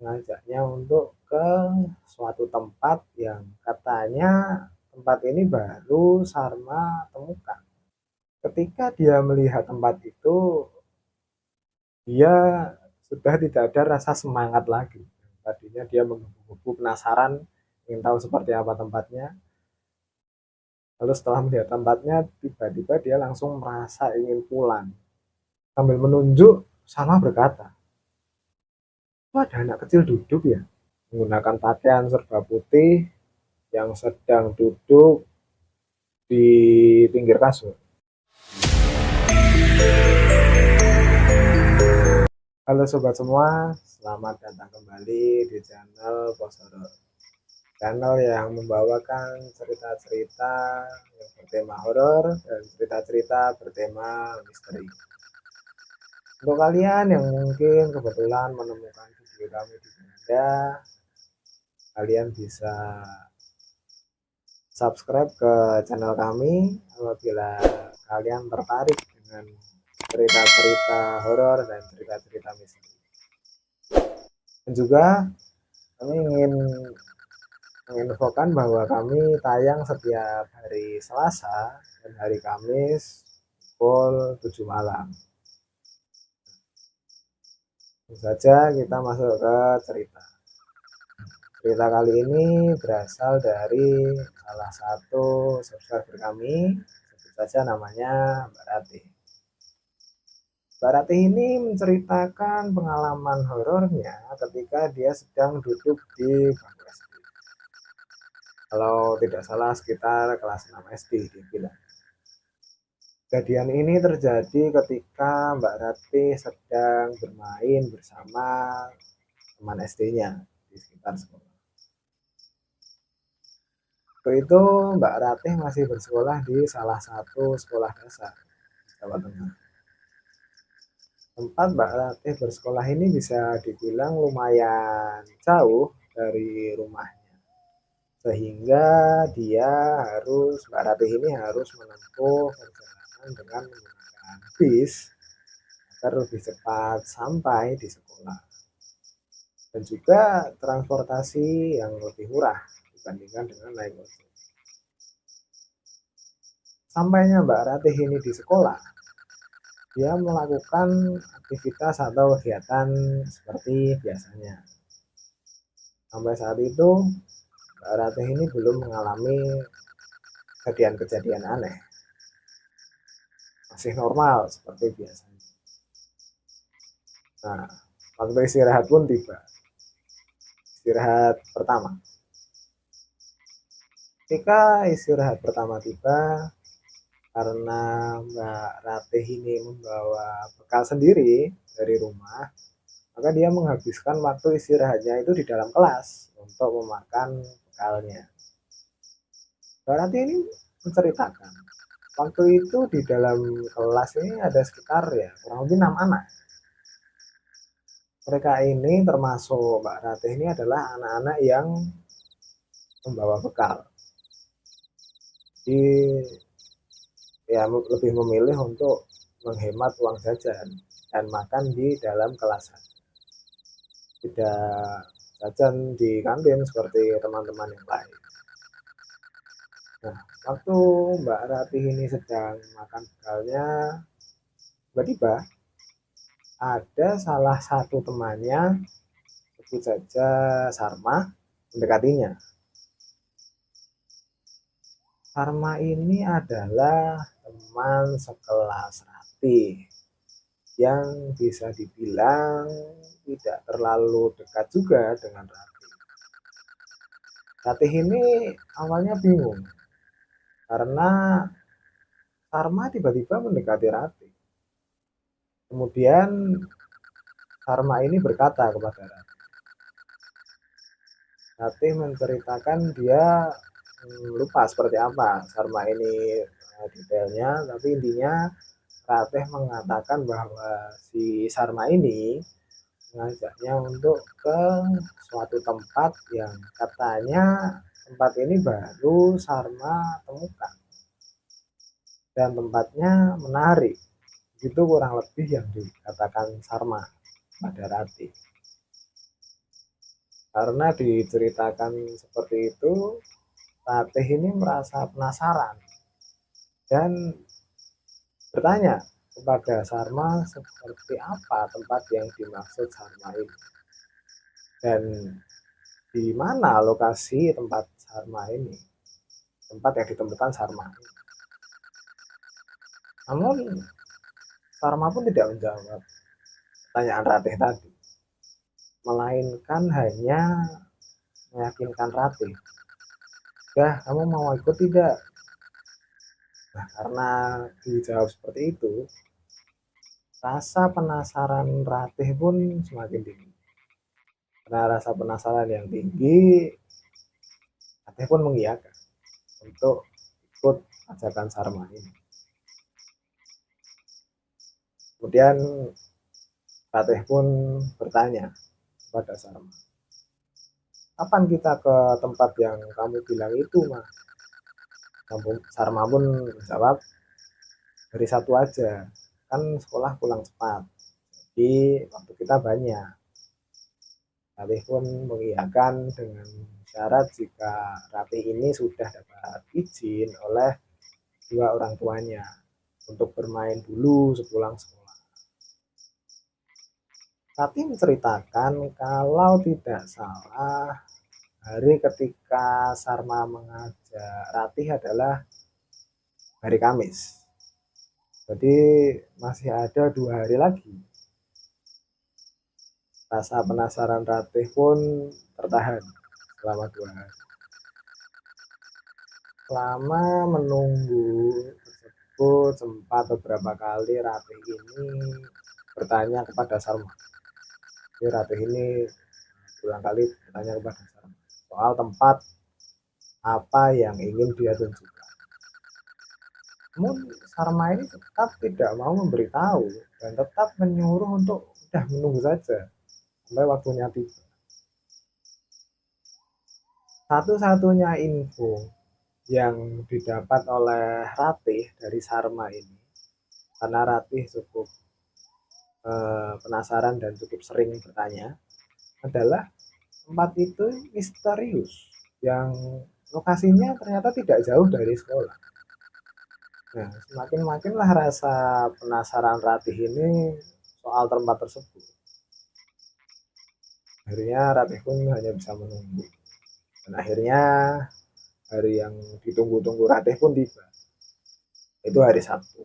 mengajaknya untuk ke suatu tempat yang katanya tempat ini baru Sarma temukan. Ketika dia melihat tempat itu, dia sudah tidak ada rasa semangat lagi. Tadinya dia menggebu-gebu penasaran, ingin tahu seperti apa tempatnya. Lalu setelah melihat tempatnya, tiba-tiba dia langsung merasa ingin pulang. Sambil menunjuk, Salma berkata, "Oh, ada anak kecil duduk ya, menggunakan pakaian serba putih yang sedang duduk di pinggir kasur." Halo sobat semua, selamat datang kembali di channel Pos Horor. Channel yang membawakan cerita-cerita yang bertema horor dan cerita-cerita bertema misteri. Untuk kalian yang mungkin kebetulan menemukan video kami di Bunda, kalian bisa subscribe ke channel kami apabila kalian tertarik dengan cerita-cerita horor dan cerita-cerita misteri. Dan juga kami ingin menginfokan bahwa kami tayang setiap hari Selasa dan hari Kamis pukul 7 malam. Tentu saja kita masuk ke cerita. Cerita kali ini berasal dari salah satu subscriber kami, sebut saja namanya Mbak Ratih. Mbak Ratih ini menceritakan pengalaman horornya ketika dia sedang duduk di bangku SD. Kalau tidak salah sekitar kelas 6 SD dia bilang. Kejadian ini terjadi ketika Mbak Ratih sedang bermain bersama teman SD-nya di sekitar sekolah. Waktu itu Mbak Ratih masih bersekolah di salah satu sekolah dasar di Jawa Tengah. Tempat Mbak Ratih bersekolah ini bisa dibilang lumayan jauh dari rumahnya. Sehingga Mbak Ratih ini harus menempuh perjalanan dengan menggunakan bis agar lebih cepat sampai di sekolah. Dan juga transportasi yang lebih murah dibandingkan dengan naik ojek. Sampainya Mbak Ratih ini di sekolah, dia melakukan aktivitas atau kegiatan seperti biasanya. Sampai saat itu, Mbak Ratih ini belum mengalami kejadian-kejadian aneh. Masih normal seperti biasanya. Nah, waktu istirahat pun tiba. Istirahat pertama. Ketika istirahat pertama tiba, karena Mbak Ratih ini membawa bekal sendiri dari rumah, maka dia menghabiskan waktu istirahatnya itu di dalam kelas untuk memakan bekalnya. Mbak Ratih ini menceritakan, waktu itu di dalam kelas ini ada sekitar ya kurang lebih 6 anak. Mereka ini termasuk Mbak Ratih ini adalah anak-anak yang membawa bekal. Jadi ya lebih memilih untuk menghemat uang jajan dan makan di dalam kelas. Tidak jajan di kantin seperti teman-teman yang lain. Nah, waktu Mbak Ratih ini sedang makan bekalnya, tiba-tiba ada salah satu temannya, sebut saja Sarma, mendekatinya. Sarma ini adalah teman sekelas Ratih yang bisa dibilang tidak terlalu dekat juga dengan Ratih. Ratih ini awalnya bingung karena Sarma tiba-tiba mendekati Ratih. Kemudian Sarma ini berkata kepada Ratih. Ratih menceritakan dia lupa seperti apa Sarma ini detailnya, tapi intinya Ratih mengatakan bahwa si Sarma ini mengajaknya untuk ke suatu tempat yang katanya tempat ini baru Sarma temukan dan tempatnya menarik. Itu kurang lebih yang dikatakan Sarma pada Ratih. Karena diceritakan seperti itu, Ratih ini merasa penasaran dan bertanya kepada Sarma seperti apa tempat yang dimaksud Sarma ini dan di mana lokasi tempat Sarma ini, tempat yang ditemukan Sarma ini. Namun Sarma pun tidak menjawab pertanyaan Ratih tadi, melainkan hanya meyakinkan Ratih, "Dah, kamu mau ikut tidak?" Nah, karena dijawab seperti itu, rasa penasaran Ratih pun semakin tinggi. Karena rasa penasaran yang tinggi, Ratih pun mengiyakan untuk ikut ajakan Sarma ini. Kemudian Ratih pun bertanya kepada Sarma, "Kapan kita ke tempat yang kamu bilang itu, Mas?" Sarma pun menjawab, "Hari Sabtu aja, kan sekolah pulang cepat, jadi waktu kita banyak." Ratih pun mengiyakan dengan syarat jika Ratih ini sudah dapat izin oleh dua orang tuanya untuk bermain dulu sepulang sekolah. Ratih menceritakan kalau tidak salah hari ketika Sarma mengajak Ratih adalah hari Kamis. Jadi masih ada 2 hari lagi. Rasa penasaran Ratih pun tertahan selama 2 hari. Selama menunggu tersebut, sempat beberapa kali Ratih ini bertanya kepada Sarma. Jadi Ratih ini berulang kali bertanya kepada Sarma soal tempat apa yang ingin dia tunjukkan. Namun Sarma ini tetap tidak mau memberitahu dan tetap menyuruh untuk udah menunggu saja sampai waktunya tiba. Satu-satunya info yang didapat oleh Ratih dari Sarma ini, karena Ratih cukup penasaran dan cukup sering bertanya, adalah tempat itu misterius yang lokasinya ternyata tidak jauh dari sekolah. Nah, semakin makinlah rasa penasaran Ratih ini soal tempat tersebut. Akhirnya Ratih pun hanya bisa menunggu. Dan akhirnya hari yang ditunggu-tunggu Ratih pun tiba. Itu hari Sabtu.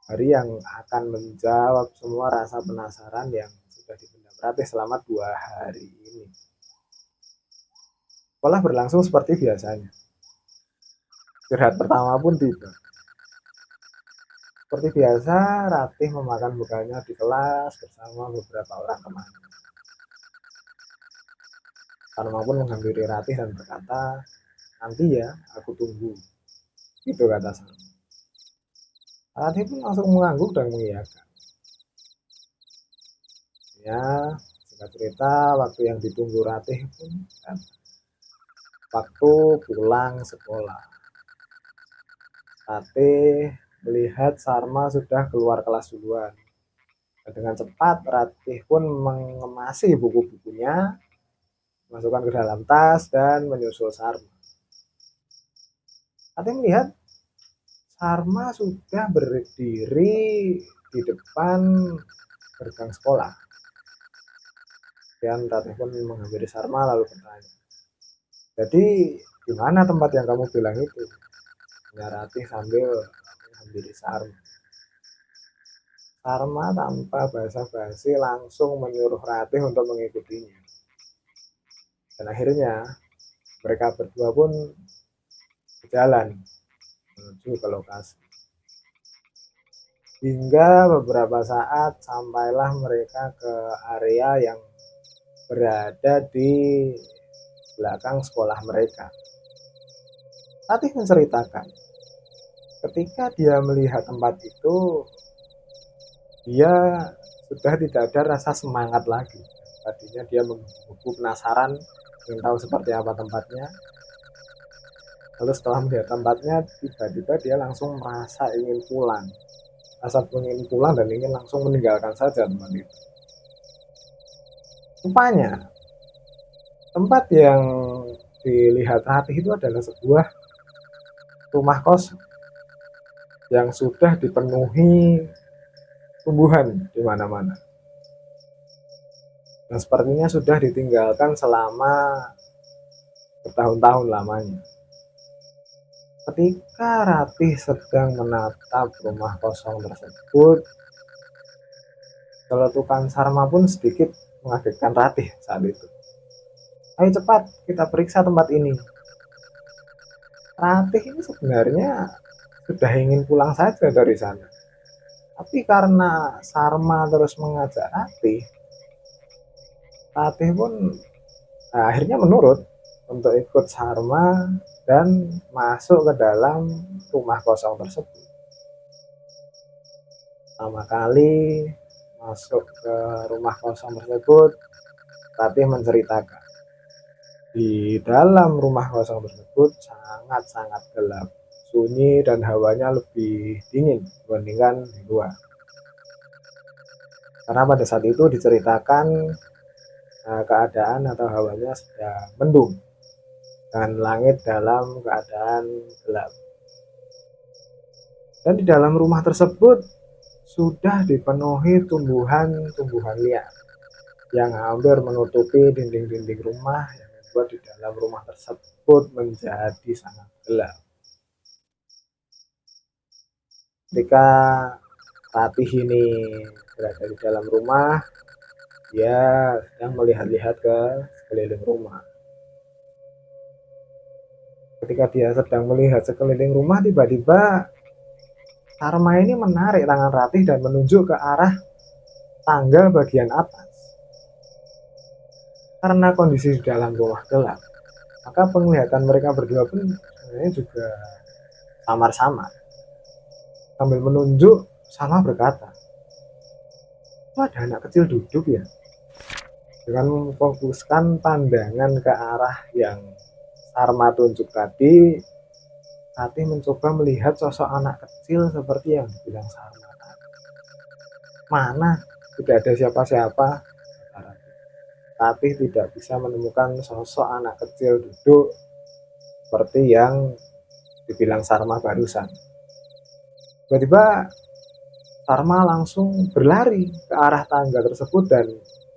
Hari yang akan menjawab semua rasa penasaran yang sudah dipendam Ratih selama 2 hari ini. Sekolah berlangsung seperti biasanya. Istirahat pertama pun tiba. Seperti biasa, Ratih memakan bekalnya di kelas bersama beberapa orang temannya. Sarma pun menghampiri Ratih dan berkata, "Nanti ya, aku tunggu." Itu kata Sarma. Ratih pun langsung mengangguk dan mengiyakan. Ya, singkat cerita, waktu yang ditunggu Ratih pun waktu pulang sekolah. Ratih melihat Sarma sudah keluar kelas duluan. Dan dengan cepat, Ratih pun mengemasi buku-bukunya, masukkan ke dalam tas, dan menyusul Sarma. Ratih melihat Sarma sudah berdiri di depan gerbang sekolah. Dan Ratih pun menghampiri Sarma lalu bertanya, "Jadi di mana tempat yang kamu bilang itu?" Tanya Ratih sambil menghampiri Sarma. Sarma tanpa basa-basi langsung menyuruh Ratih untuk mengikutinya. Dan akhirnya mereka berdua pun berjalan menuju ke lokasi. Hingga beberapa saat sampailah mereka ke area yang berada di belakang sekolah mereka. Ratih menceritakan, ketika dia melihat tempat itu, dia sudah tidak ada rasa semangat lagi. Tadinya dia menunggu penasaran ingin tahu seperti apa tempatnya. Lalu setelah melihat tempatnya, tiba-tiba dia langsung merasa ingin pulang. Rasa ingin pulang dan ingin langsung meninggalkan saja tempat itu. Rupanya Tempat yang dilihat Ratih itu adalah sebuah rumah kos yang sudah dipenuhi tumbuhan di mana-mana. Yang sepertinya sudah ditinggalkan selama bertahun-tahun lamanya. Ketika Ratih sedang menatap rumah kosong tersebut, celetukan Sarma pun sedikit mengagetkan Ratih saat itu. Ayo cepat, kita periksa tempat ini. Ratih ini sebenarnya sudah ingin pulang saja dari sana. Tapi karena Sarma terus mengajak Ratih, Ratih pun akhirnya menurut untuk ikut Sarma dan masuk ke dalam rumah kosong tersebut. Pertama kali masuk ke rumah kosong tersebut, Ratih menceritakan di dalam rumah kosong tersebut sangat-sangat gelap, sunyi dan hawanya lebih dingin dibandingkan di luar. Karena pada saat itu diceritakan keadaan atau hawanya sedang mendung dan langit dalam keadaan gelap. Dan di dalam rumah tersebut sudah dipenuhi tumbuhan-tumbuhan liar yang hampir menutupi dinding-dinding rumah yang membuat di dalam rumah tersebut menjadi sangat gelap. Ketika Ratih ini berada di dalam rumah, dia sedang melihat-lihat ke sekeliling rumah. Ketika dia sedang melihat sekeliling rumah, tiba-tiba Sarma ini menarik tangan Ratih dan menunjuk ke arah tangga bagian atas. Karena kondisi di dalam rumah gelap, maka penglihatan mereka berdua pun sebenarnya juga samar-samar. Sambil menunjuk, Sarma berkata, "Kok ada anak kecil duduk ya?" Dengan memfokuskan pandangan ke arah yang Sarma tunjuk tadi, Ratih mencoba melihat sosok anak kecil seperti yang dibilang Sarma tadi. Mana? Tidak ada siapa-siapa. Ratih tidak bisa menemukan sosok anak kecil duduk seperti yang dibilang Sarma barusan. Tiba-tiba Sarma langsung berlari ke arah tangga tersebut dan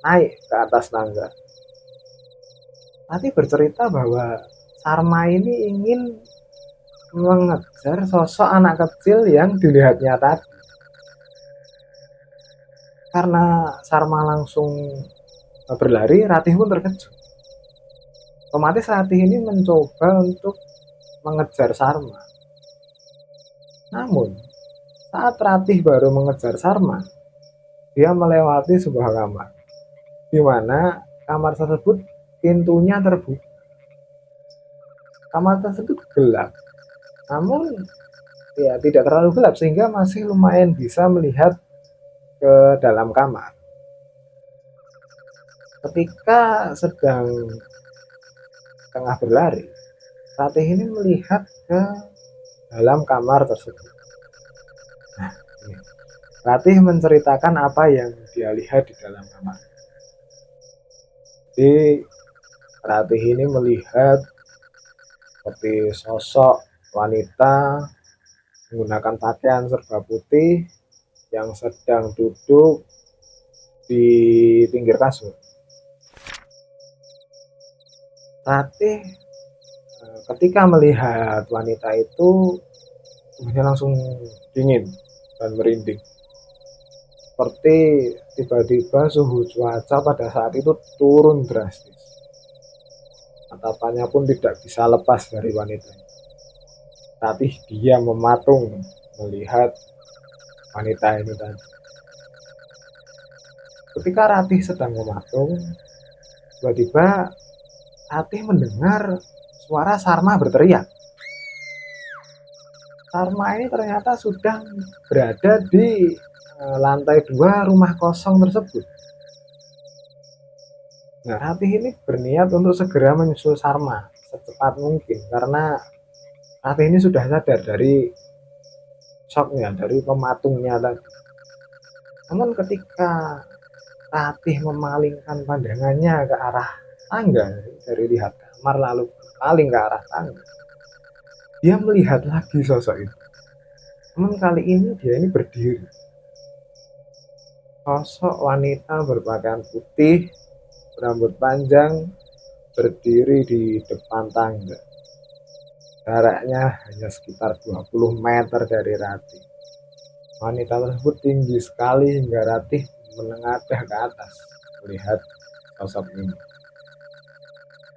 naik ke atas tangga. Ratih bercerita bahwa Sarma ini ingin mengejar sosok anak kecil yang dilihatnya tadi. Karena Sarma langsung berlari, Ratih pun terkejut. Otomatis Ratih ini mencoba untuk mengejar Sarma. Namun, saat Ratih baru mengejar Sarma, dia melewati sebuah kamar, di mana kamar tersebut pintunya terbuka. Kamar tersebut gelap, namun ya tidak terlalu gelap sehingga masih lumayan bisa melihat ke dalam kamar. Ketika sedang tengah berlari, Ratih ini melihat ke dalam kamar tersebut. Nah, Ratih menceritakan apa yang dia lihat di dalam kamar. Jadi Ratih ini melihat seperti sosok wanita menggunakan pakaian serba putih yang sedang duduk di pinggir kasur. Ratih ketika melihat wanita itu tubuhnya langsung dingin dan merinding. Seperti tiba-tiba suhu cuaca pada saat itu turun drastis. Tatapannya pun tidak bisa lepas dari wanita itu. Tapi dia mematung melihat wanita ini tadi. Ketika Ratih sedang mematung, tiba-tiba Ratih mendengar suara Sarma berteriak. Sarma ini ternyata sudah berada di lantai 2 rumah kosong tersebut. Nah, Ratih ini berniat untuk segera menyusul Sarma secepat mungkin karena Ratih ini sudah sadar dari shocknya, dari pematungnya tadi. Namun ketika Ratih memalingkan pandangannya ke arah tangga, dari lihat kamar lalu berpaling ke arah tangga. Dia melihat lagi sosok itu. Namun kali ini dia ini berdiri. Sosok wanita berpakaian putih, berambut panjang, berdiri di depan tangga. Jaraknya hanya sekitar 20 meter dari Ratih. Wanita tersebut tinggi sekali hingga Ratih menengadah ke atas melihat sosok ini.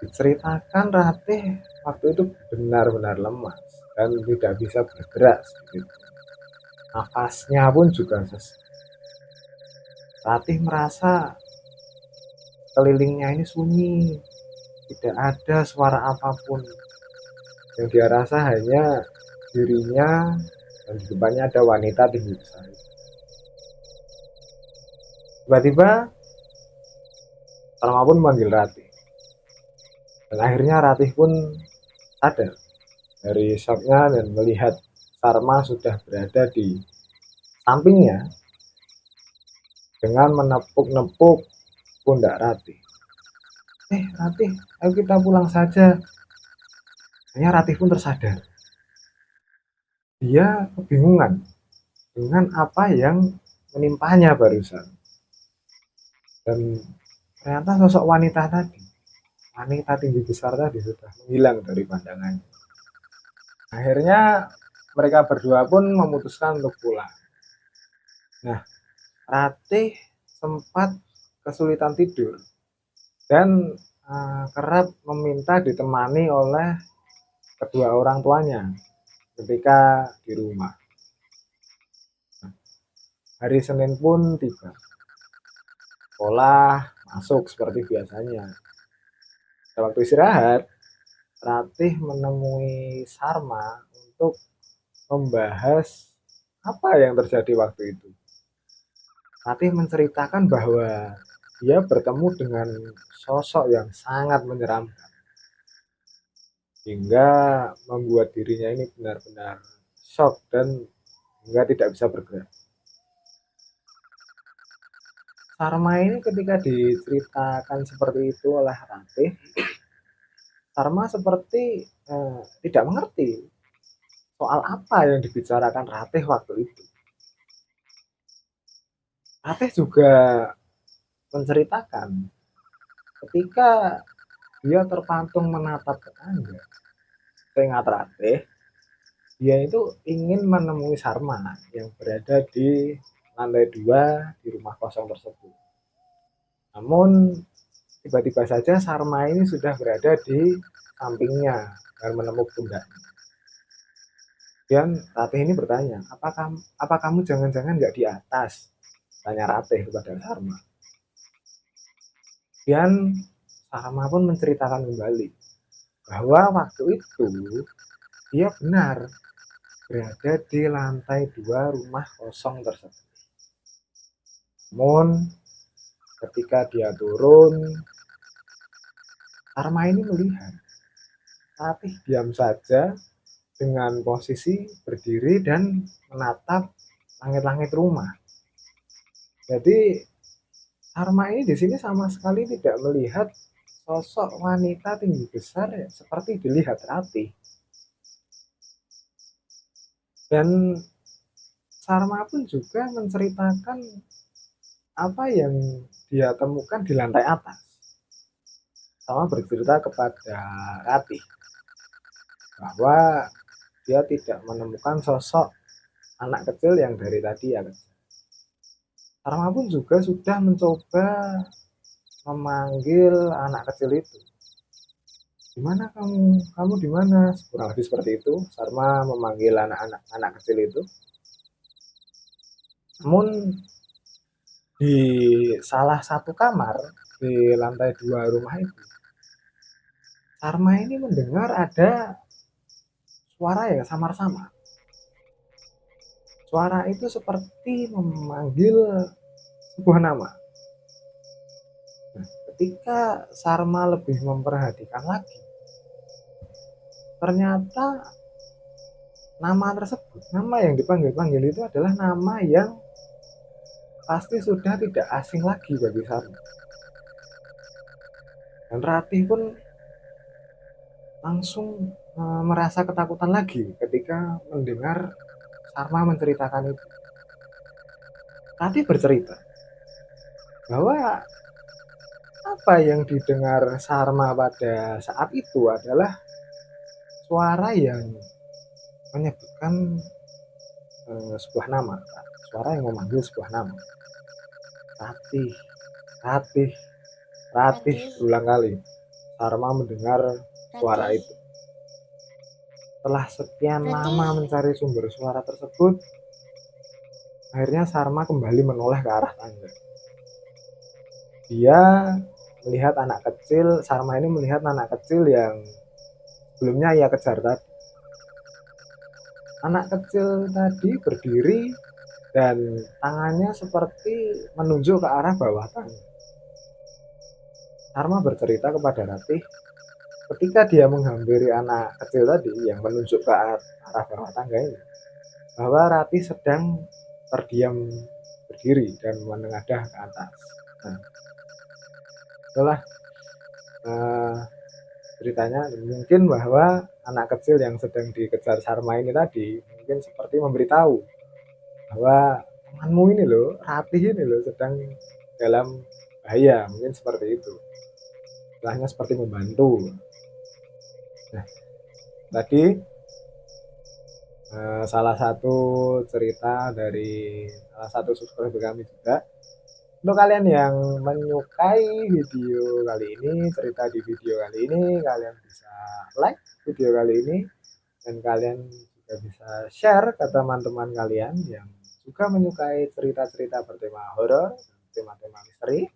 Diceritakan Ratih waktu itu benar-benar lemas dan tidak bisa bergerak sedikit. Nafasnya pun juga sesak. Ratih merasa kelilingnya ini sunyi, tidak ada suara apapun. Yang dia rasa hanya dirinya dan di depannya ada wanita tinggi besar. Tiba-tiba Sarma pun memanggil Ratih. Dan akhirnya Ratih pun sadar dari shocknya dan melihat Sarma sudah berada di sampingnya dengan menepuk-nepuk pundak Ratih. Ratih, ayo kita pulang saja. Akhirnya Ratih pun tersadar. Dia kebingungan dengan apa yang menimpanya barusan. Dan ternyata sosok wanita tadi, wanita tinggi besar tadi sudah menghilang dari pandangannya. Akhirnya mereka berdua pun memutuskan untuk pulang. Nah, Ratih sempat kesulitan tidur dan kerap meminta ditemani oleh kedua orang tuanya ketika di rumah. Hari Senin pun tiba. Sekolah masuk seperti biasanya. Pada waktu istirahat, Ratih menemui Sarma untuk membahas apa yang terjadi waktu itu. Ratih menceritakan bahwa dia bertemu dengan sosok yang sangat menyeramkan hingga membuat dirinya ini benar-benar shock dan hingga tidak bisa bergerak. Sarma ini ketika diceritakan seperti itu oleh Ratih, Sarma seperti tidak mengerti soal apa yang dibicarakan Ratih waktu itu. Ratih juga menceritakan ketika dia terpantung menatap ke tangga, seingat Ratih, dia itu ingin menemui Sarma yang berada di lantai 2 di rumah kosong tersebut. Namun tiba-tiba saja Sarma ini sudah berada di sampingnya dan menepuk pundaknya. Dan Ratih ini bertanya, apa kamu jangan-jangan nggak di atas? Tanya Ratih kepada Sarma. Dan Sarma pun menceritakan kembali bahwa waktu itu dia benar berada di lantai 2 rumah kosong tersebut. Namun ketika dia turun, Sarma ini melihat Ratih diam saja dengan posisi berdiri dan menatap langit-langit rumah. Jadi Sarma ini di sini sama sekali tidak melihat sosok wanita tinggi besar ya, seperti dilihat Ratih. Dan Sarma pun juga menceritakan apa yang dia temukan di lantai atas. Sama bercerita kepada Ratih bahwa dia tidak menemukan sosok anak kecil yang dari tadi ya. Sarma pun juga sudah mencoba memanggil anak kecil itu. Di mana kamu? Kamu di mana? Kurang lebih seperti itu. Sarma memanggil anak kecil itu. Namun di salah satu kamar di lantai 2 rumah itu, Sarma ini mendengar ada suara yang samar-samar. Suara itu seperti memanggil sebuah nama. Nah, ketika Sarma lebih memperhatikan lagi, ternyata nama tersebut, nama yang dipanggil-panggil itu adalah nama yang pasti sudah tidak asing lagi bagi Sarma. Dan Ratih pun langsung merasa ketakutan lagi ketika mendengar Sarma menceritakan itu. Ratih bercerita bahwa apa yang didengar Sarma pada saat itu adalah suara yang menyebutkan sebuah nama, suara yang memanggil sebuah nama. Ratih, Ratih, Ratih, Ratih, berulang kali. Sarma mendengar suara Ratih, itu. Setelah sekian Ratih, lama mencari sumber suara tersebut, akhirnya Sarma kembali menoleh ke arah tangga. Dia melihat anak kecil, Sarma ini melihat anak kecil yang sebelumnya ia kejar tadi. Anak kecil tadi berdiri dan tangannya seperti menunjuk ke arah bawah tangga. Sarma bercerita kepada Ratih, ketika dia menghampiri anak kecil tadi yang menunjuk ke arah bawah tangga ini, bahwa Ratih sedang terdiam berdiri dan menengadah ke atas. Nah, itulah uh, ceritanya. Mungkin bahwa anak kecil yang sedang dikejar Sarma ini tadi mungkin seperti memberitahu bahwa temanmu ini loh, Ratih ini loh sedang dalam bahaya, mungkin seperti itu. Istilahnya seperti membantu. Nah, tadi salah satu cerita dari salah satu subscriber kami juga. Untuk kalian yang menyukai video kali ini, cerita di video kali ini, kalian bisa like video kali ini dan kalian juga bisa share ke teman-teman kalian yang juga menyukai cerita-cerita bertema horor, tema-tema misteri.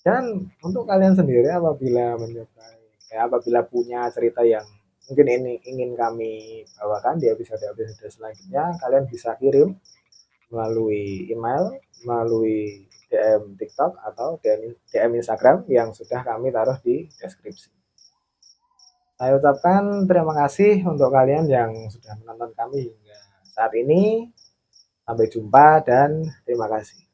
Dan untuk kalian sendiri apabila menyukai, apabila punya cerita yang mungkin ini ingin kami bawakan di episode-episode selanjutnya, kalian bisa kirim melalui email, melalui DM TikTok atau DM Instagram yang sudah kami taruh di deskripsi. Saya ucapkan terima kasih untuk kalian yang sudah menonton kami hingga saat ini. Sampai jumpa dan terima kasih.